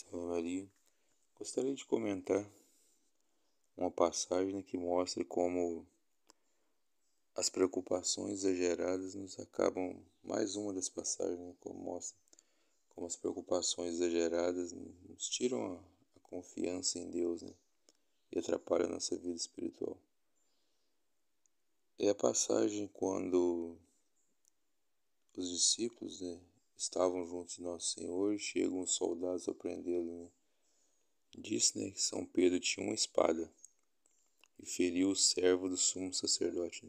Salve Maria. Gostaria de comentar uma passagem que mostra como as preocupações exageradas nos acabam, mais uma das passagens, como mostra como as preocupações exageradas nos tiram a confiança em Deus, e atrapalham a nossa vida espiritual. É a passagem quando os discípulos, estavam juntos de Nosso Senhor e chegam os soldados a prendê-lo. Diz, que São Pedro tinha uma espada e feriu o servo do sumo sacerdote.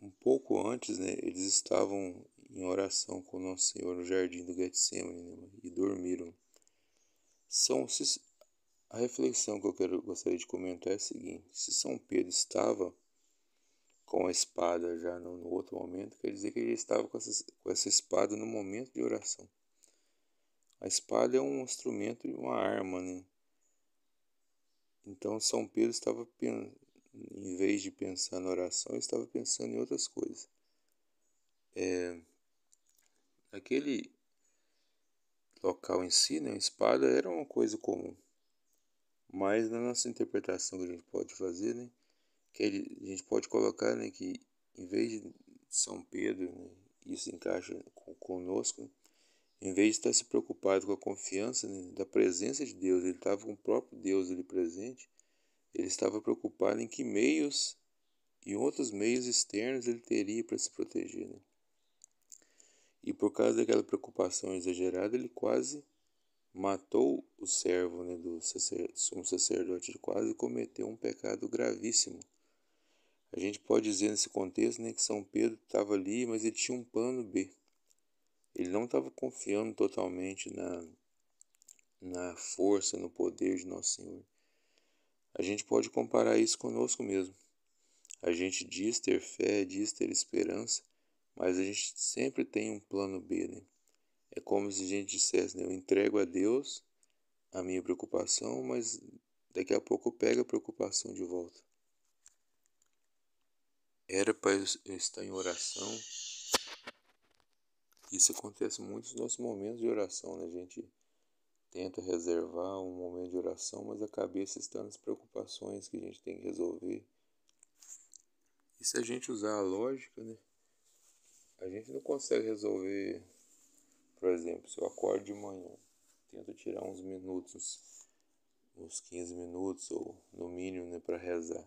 Um pouco antes, eles estavam em oração com Nosso Senhor no jardim do Getsemane, e dormiram. A reflexão que gostaria de comentar é a seguinte: se São Pedro estava com a espada já no outro momento, quer dizer que ele estava com essa espada no momento de oração. A espada é um instrumento e uma arma, Então São Pedro estava, em vez de pensar na oração, ele estava pensando em outras coisas. Naquele local em si, a espada era uma coisa comum. Mas na nossa interpretação que a gente pode fazer, que a gente pode colocar, que em vez de São Pedro, isso encaixa conosco, em vez de estar se preocupado com a confiança, da presença de Deus, ele estava com o próprio Deus ali presente, ele estava preocupado em que meios e outros meios externos ele teria para se proteger. E por causa daquela preocupação exagerada, ele quase matou o servo, do sumo sacerdote. Ele quase cometeu um pecado gravíssimo. A gente pode dizer nesse contexto, que São Pedro estava ali, mas ele tinha um plano B. Ele não estava confiando totalmente na força, no poder de Nosso Senhor. A gente pode comparar isso conosco mesmo. A gente diz ter fé, diz ter esperança, mas a gente sempre tem um plano B, É como se a gente dissesse, eu entrego a Deus a minha preocupação, mas daqui a pouco eu pego a preocupação de volta. Era para eu estar em oração. Isso acontece muito nos nossos momentos de oração, A gente tenta reservar um momento de oração, mas a cabeça está nas preocupações que a gente tem que resolver. E se a gente usar a lógica, a gente não consegue resolver. Por exemplo, se eu acordo de manhã, tento tirar uns minutos, uns 15 minutos ou no mínimo, para rezar.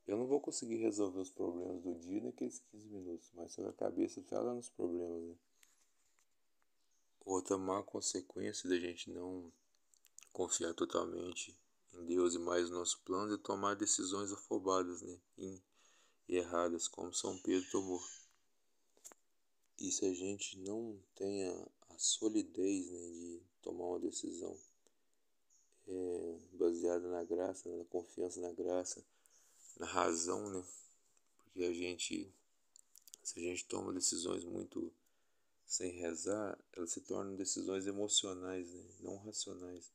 Eu não vou conseguir resolver os problemas do dia naqueles 15 minutos, mas só a cabeça está lá nos problemas. Outra má consequência da gente não confiar totalmente em Deus e mais no nosso plano é tomar decisões afobadas, e erradas, como São Pedro tomou. E se a gente não tenha a solidez, de tomar uma decisão baseada na graça, na confiança na graça, na razão, porque se a gente toma decisões muito sem rezar, elas se tornam decisões emocionais, não racionais.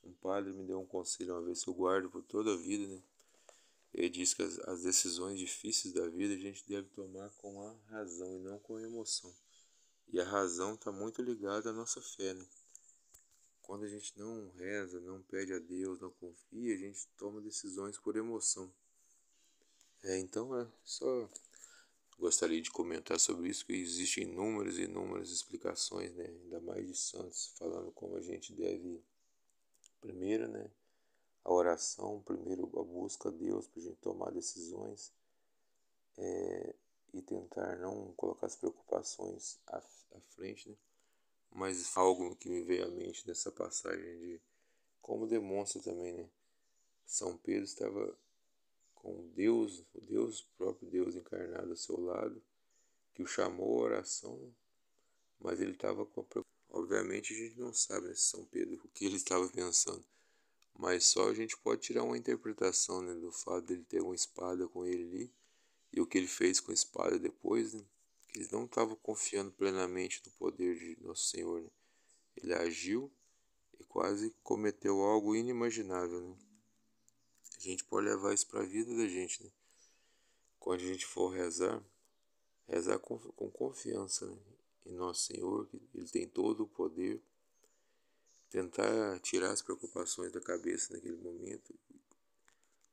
Um padre me deu um conselho uma vez que eu guardo por toda a vida, Ele diz que as decisões difíceis da vida a gente deve tomar com a razão e não com a emoção. E a razão está muito ligada à nossa fé, Quando a gente não reza, não pede a Deus, não confia, a gente toma decisões por emoção. Então só gostaria de comentar sobre isso, que existem inúmeras e inúmeras explicações, ainda mais de santos, falando como a gente deve, primeiro, a oração, primeiro a busca a Deus para a gente tomar decisões, e tentar não colocar as preocupações à frente, Mas algo que me veio à mente nessa passagem de como demonstra também, São Pedro estava com Deus, o Deus, o próprio Deus encarnado ao seu lado, que o chamou à oração, mas ele estava com a preocupação. Obviamente a gente não sabe, São Pedro, o que ele estava pensando, mas só a gente pode tirar uma interpretação, do fato dele ter uma espada com ele ali, e o que ele fez com a espada depois, que ele não estava confiando plenamente no poder de Nosso Senhor, Ele agiu e quase cometeu algo inimaginável, A gente pode levar isso para a vida da gente, Quando a gente for rezar com confiança, em Nosso Senhor, que Ele tem todo o poder, tentar tirar as preocupações da cabeça naquele momento,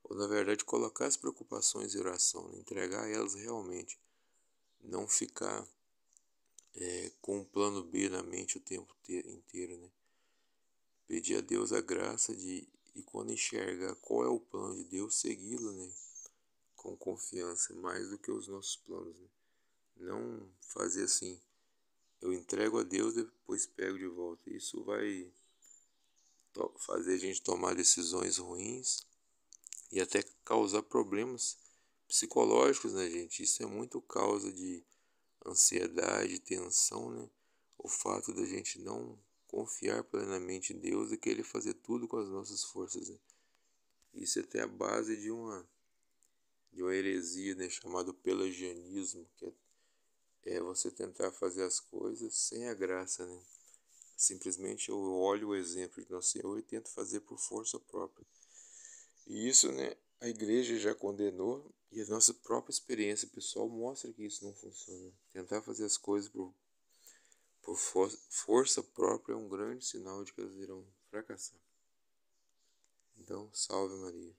ou na verdade colocar as preocupações em oração, né? Entregar elas realmente, não ficar com um plano B na mente o tempo inteiro, né? Pedir a Deus a graça de, e quando enxergar qual é o plano de Deus, segui-lo, né? Com confiança, mais do que os nossos planos, né? Não fazer assim, eu entrego a Deus, depois pego de volta. Isso vai fazer a gente tomar decisões ruins e até causar problemas psicológicos, né, gente? Isso é muito causa de ansiedade, tensão, né? O fato da gente não confiar plenamente em Deus e querer fazer tudo com as nossas forças, né? Isso é até a base de uma heresia, né, chamado pelagianismo, que é você tentar fazer as coisas sem a graça, né? Simplesmente eu olho o exemplo de Nosso Senhor e tento fazer por força própria. E isso, né, a igreja já condenou e a nossa própria experiência pessoal mostra que isso não funciona. Tentar fazer as coisas por força própria é um grande sinal de que elas irão fracassar. Então, salve Maria.